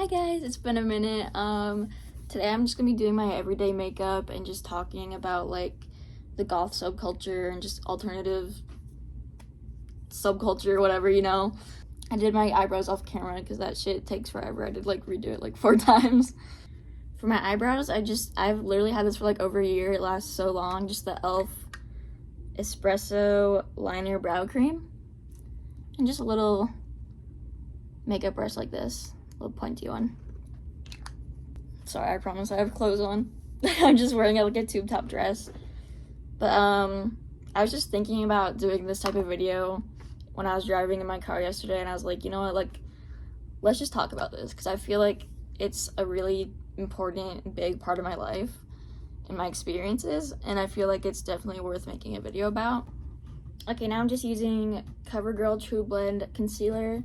Hi guys, it's been a minute. Today I'm just gonna be doing my everyday makeup and just talking about like the goth subculture and just alternative subculture, whatever, you know. I did my eyebrows off camera because that shit takes forever. I did like redo it like 4 times. For my eyebrows, I've literally had this for like over a year. It lasts so long. Just the e.l.f. espresso liner brow cream and just a little makeup brush like this, a little pointy one. Sorry, I promise I have clothes on. I'm just wearing like a tube top dress. But I was just thinking about doing this type of video when I was driving in my car yesterday, and I was like, you know what, like, let's just talk about this, because I feel like it's a really important, big part of my life and my experiences, and I feel like it's definitely worth making a video about. Okay, now I'm just using CoverGirl True Blend Concealer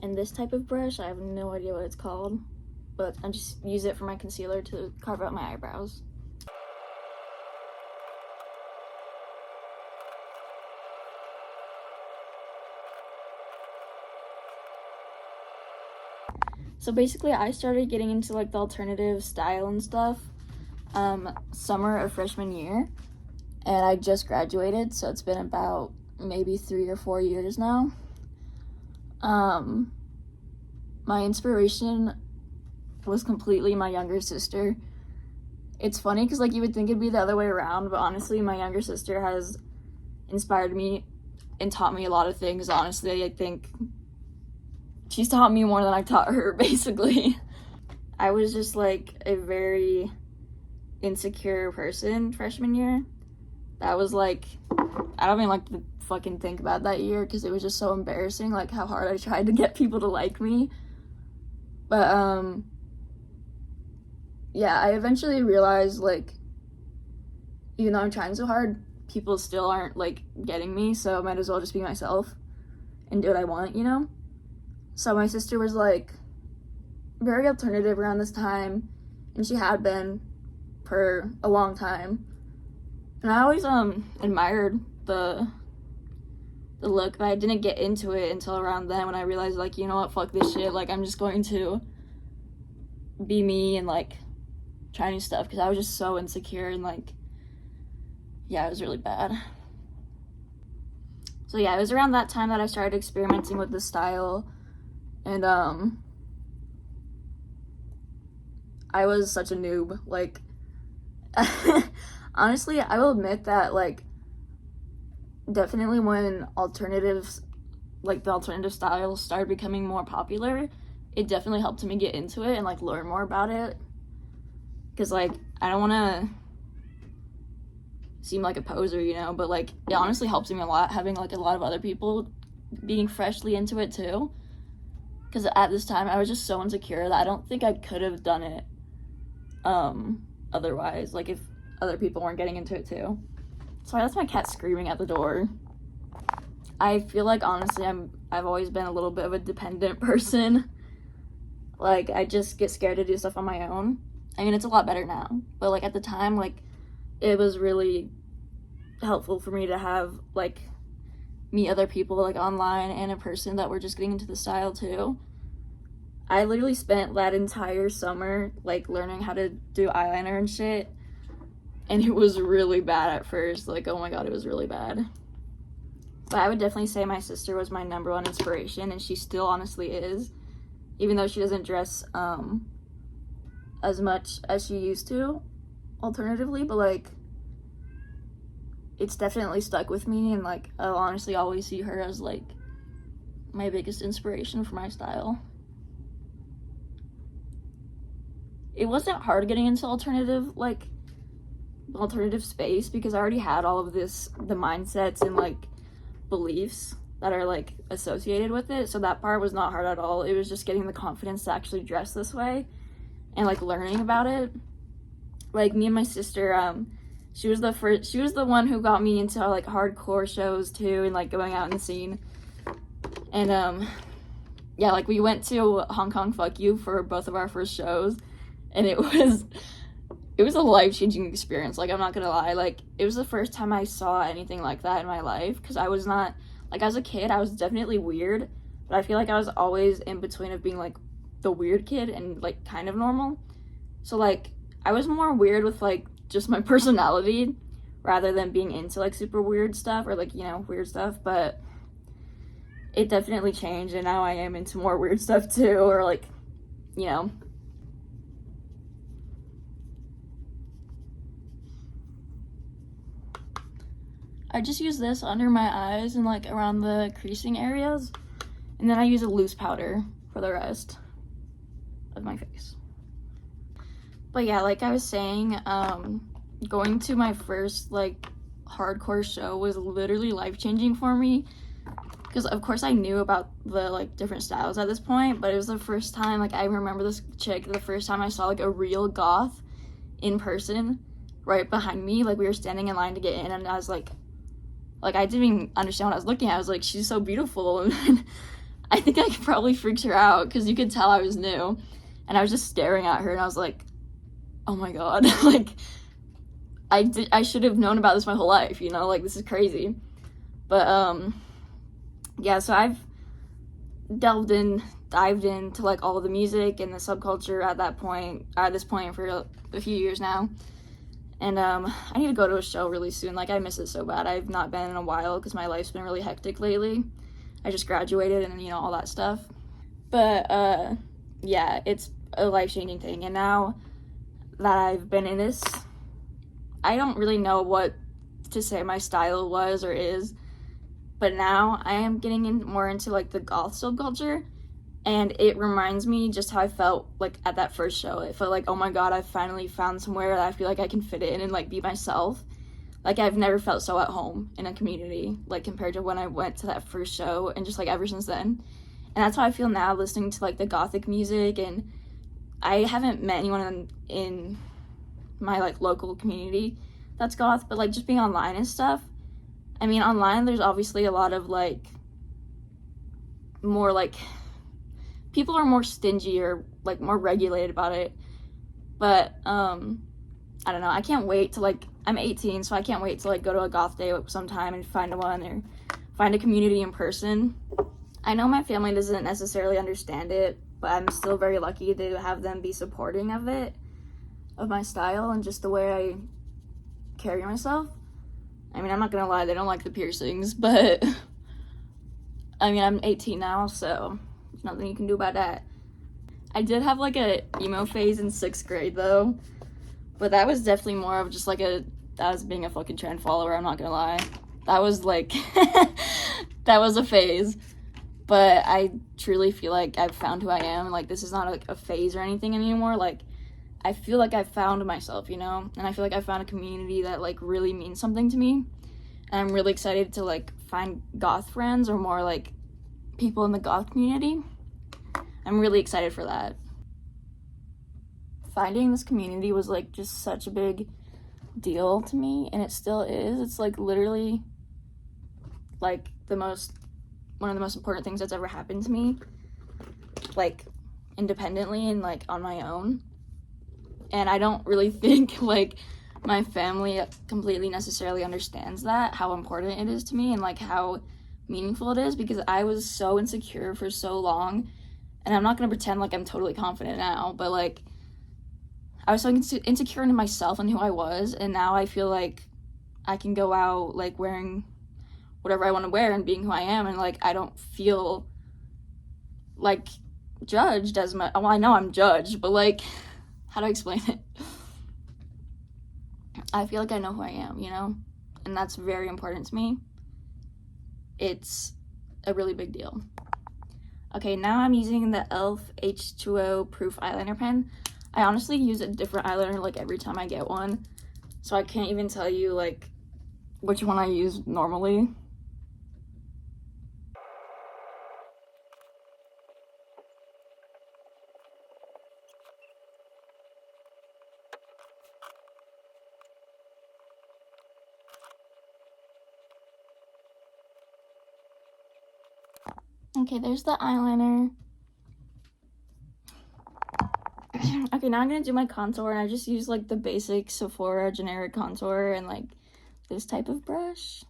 and this type of brush. I have no idea what it's called, but I just use it for my concealer to carve out my eyebrows. So basically, I started getting into like the alternative style and stuff summer of freshman year, and I just graduated, so it's been about maybe 3 or 4 years now. My inspiration was completely my younger sister. It's funny because like you would think it'd be the other way around, but honestly my younger sister has inspired me and taught me a lot of things. Honestly, I think she's taught me more than I've taught her, basically. I was just like a very insecure person freshman year. That was like, I don't even like to fucking think about that year because it was just so embarrassing, like how hard I tried to get people to like me. But yeah, I eventually realized like even though I'm trying so hard, people still aren't like getting me, so I might as well just be myself and do what I want, you know? So my sister was like very alternative around this time, and she had been for a long time. And I always admired the look, but I didn't get into it until around then when I realized like, you know what, fuck this shit, like I'm just going to be me and like try new stuff, because I was just so insecure and like, yeah, it was really bad. So yeah, it was around that time that I started experimenting with the style, and I was such a noob, like honestly, I will admit that like definitely when alternatives, like the alternative styles started becoming more popular, it definitely helped me get into it and like learn more about it, because like I don't want to seem like a poser, you know, but like it honestly helps me a lot having like a lot of other people being freshly into it too, because at this time I was just so insecure that I don't think I could have done it otherwise, like if other people weren't getting into it too. Sorry, that's my cat screaming at the door. I feel like honestly I've always been a little bit of a dependent person. Like I just get scared to do stuff on my own. I mean, it's a lot better now, but like at the time, like it was really helpful for me to have like meet other people like online and in person that were just getting into the style too. I literally spent that entire summer like learning how to do eyeliner and shit, and it was really bad at first. Like, oh my god, it was really bad. But I would definitely say my sister was my #1 inspiration, and she still honestly is, even though she doesn't dress as much as she used to alternatively, but like it's definitely stuck with me, and like I'll honestly always see her as like my biggest inspiration for my style. It wasn't hard getting into alternative space because I already had all of the mindsets and like beliefs that are like associated with it, so that part was not hard at all. It was just getting the confidence to actually dress this way and like learning about it. Like me and my sister, she was the one who got me into like hardcore shows too, and like going out in the scene. And yeah, like we went to Hong Kong Fuck You for both of our first shows, and it was a life-changing experience. Like, I'm not gonna lie, like it was the first time I saw anything like that in my life, because I was not like, as a kid I was definitely weird, but I feel like I was always in between of being like the weird kid and like kind of normal. So like I was more weird with like just my personality rather than being into like super weird stuff or like, you know, weird stuff. But it definitely changed, and now I am into more weird stuff too, or like, you know. I just use this under my eyes and like around the creasing areas, and then I use a loose powder for the rest of my face. But yeah, like I was saying, going to my first like hardcore show was literally life-changing for me, because of course I knew about the like different styles at this point, but it was the first time, like I remember this chick, the first time I saw like a real goth in person right behind me. Like we were standing in line to get in, and I was like I didn't even understand what I was looking at. I was like, she's so beautiful. And I think I probably freaked her out because you could tell I was new. And I was just staring at her, and I was like, oh my god. Like, I should have known about this my whole life, you know? Like, this is crazy. But, yeah, so I've dived into, like, all the music and the subculture at this point for a few years now. And I need to go to a show really soon. Like, I miss it so bad. I've not been in a while because my life's been really hectic lately. I just graduated and, you know, all that stuff. But, yeah, it's a life-changing thing. And now that I've been in this, I don't really know what to say my style was or is. But now I am getting more into, like, the goth subculture. And it reminds me just how I felt, like, at that first show. It felt like, oh my god, I finally found somewhere that I feel like I can fit in and, like, be myself. Like, I've never felt so at home in a community, like, compared to when I went to that first show, and just, like, ever since then. And that's how I feel now, listening to, like, the gothic music. And I haven't met anyone in my, like, local community that's goth, but, like, just being online and stuff. I mean, online, there's obviously a lot of, like, more, like, people are more stingy or like more regulated about it. But I don't know, I can't wait to, like, I'm 18, so I can't wait to, like, go to a goth day sometime and find one or find a community in person. I know my family doesn't necessarily understand it, but I'm still very lucky to have them be supporting of it, of my style and just the way I carry myself. I mean, I'm not gonna lie, they don't like the piercings, but I mean, I'm 18 now, so there's nothing you can do about that. I did have, like, a emo phase in 6th grade, though. But that was definitely more of just, like, that was being a fucking trend follower, I'm not gonna lie. That was, like, that was a phase. But I truly feel like I've found who I am, and, like, this is not, like, a phase or anything anymore. Like, I feel like I've found myself, you know? And I feel like I found a community that, like, really means something to me. And I'm really excited to, like, find goth friends or more, like, people in the goth community. I'm really excited for that. Finding this community was, like, just such a big deal to me, and it still is. It's, like, literally, like, one of the most important things that's ever happened to me, like, independently and, like, on my own. And I don't really think, like, my family completely necessarily understands that, how important it is to me and, like, how meaningful it is, because I was so insecure for so long. And I'm not gonna pretend like I'm totally confident now, but, like, I was so insecure in myself and who I was, and now I feel like I can go out, like, wearing whatever I want to wear and being who I am, and, like, I don't feel, like, judged as much. Well, I know I'm judged, but, like, how do I explain it? I feel like I know who I am, you know? And that's very important to me. It's a really big deal. Okay, now I'm using the e.l.f. H2O Proof Eyeliner Pen. I honestly use a different eyeliner, like, every time I get one. So I can't even tell you, like, which one I use normally. Okay, there's the eyeliner. Okay, now I'm gonna do my contour, and I just use, like, the basic Sephora generic contour and, like, this type of brush.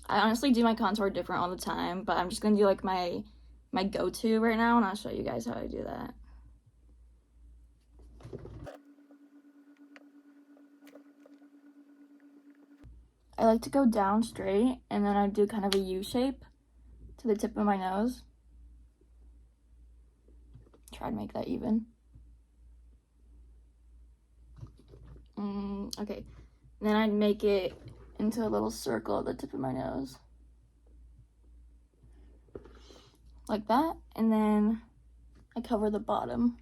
I honestly do my contour different all the time, but I'm just gonna do, like, my my go-to right now, and I'll show you guys how I do that. I like to go down straight, and then I do kind of a U shape to the tip of my nose. Try to make that even. Okay, and then I'd make it into a little circle at the tip of my nose. Like that, and then I cover the bottom.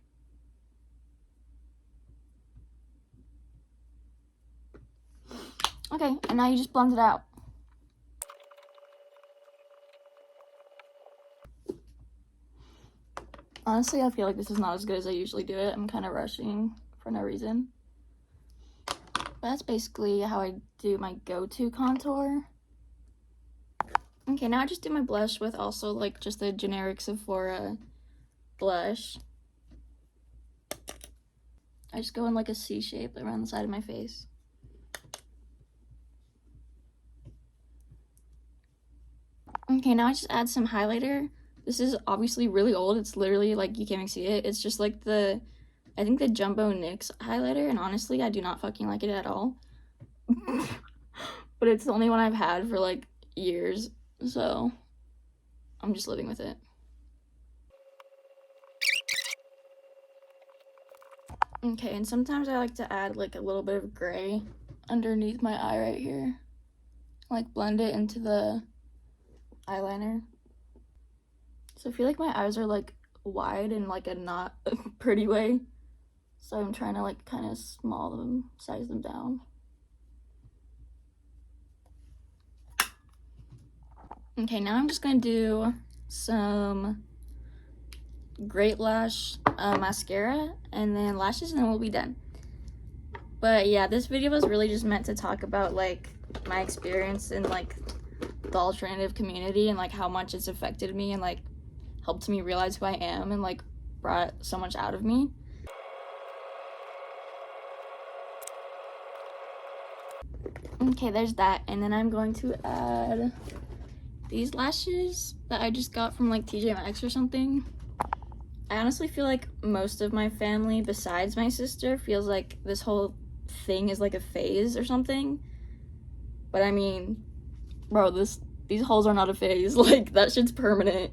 Okay, and now you just blend it out. Honestly, I feel like this is not as good as I usually do it. I'm kind of rushing for no reason. But that's basically how I do my go-to contour. Okay, now I just do my blush with also like just the generic Sephora blush. I just go in like a C shape around the side of my face. Okay, now I just add some highlighter. This is obviously really old. It's literally like, you can't even see it. It's just like I think the Jumbo NYX highlighter, and honestly, I do not fucking like it at all. But it's the only one I've had for like years, so I'm just living with it. Okay, and sometimes I like to add like a little bit of gray underneath my eye right here. Like blend it into the eyeliner. So I feel like my eyes are like wide in like a not a pretty way. So I'm trying to like kind of size them down. Okay, now I'm just gonna do some Great Lash mascara and then lashes, and then we'll be done. But yeah, this video was really just meant to talk about like my experience in like the alternative community and like how much it's affected me and like helped me realize who I am and like brought so much out of me. Okay, there's that, and then I'm going to add these lashes that I just got from like TJ Maxx or something. I honestly feel like most of my family besides my sister feels like this whole thing is like a phase or something. But I mean, bro, these holes are not a phase. Like, that shit's permanent.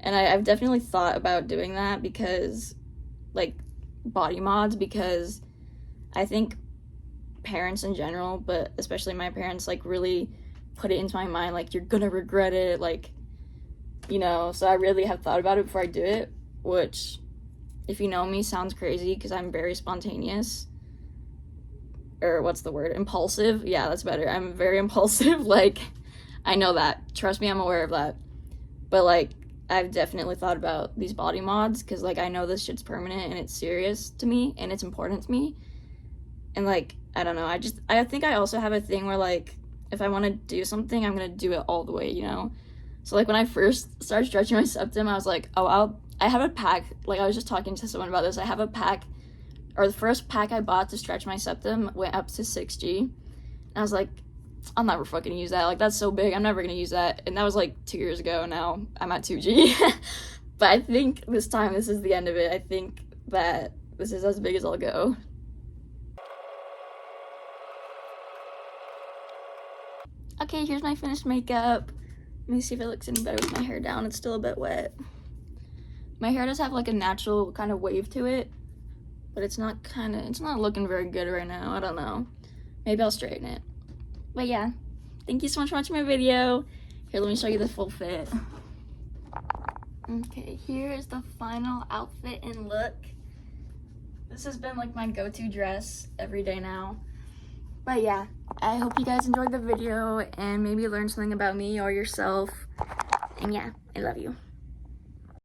And I've definitely thought about doing that because, like, body mods, because I think parents in general, but especially my parents, like, really put it into my mind, like, you're gonna regret it, like, you know. So I really have thought about it before I do it, which, if you know me, sounds crazy because I'm very spontaneous. Or what's the word? Impulsive? Yeah, that's better. I'm very impulsive. Like, I know that. Trust me, I'm aware of that. But, like, I've definitely thought about these body mods because, like, I know this shit's permanent and it's serious to me and it's important to me. And, like, I don't know. I think I also have a thing where, like, if I want to do something, I'm going to do it all the way, you know? So, like, when I first started stretching my septum, I was like, oh, I have a pack. Like, I was just talking to someone about this. I have a pack, or the first pack I bought to stretch my septum went up to 6G. And I was like, I'll never fucking use that. Like, that's so big. I'm never going to use that. And that was, like, 2 years ago. Now I'm at 2G. But I think this time, this is the end of it. I think that this is as big as I'll go. Okay, here's my finished makeup. Let me see if it looks any better with my hair down. It's still a bit wet. My hair does have, like, a natural kind of wave to it. But it's not looking very good right now. I don't know. Maybe I'll straighten it. But yeah, thank you so much for watching my video. Here, let me show you the full fit. Okay, here is the final outfit and look. This has been like my go-to dress every day now. But yeah, I hope you guys enjoyed the video and maybe learned something about me or yourself. And yeah, I love you.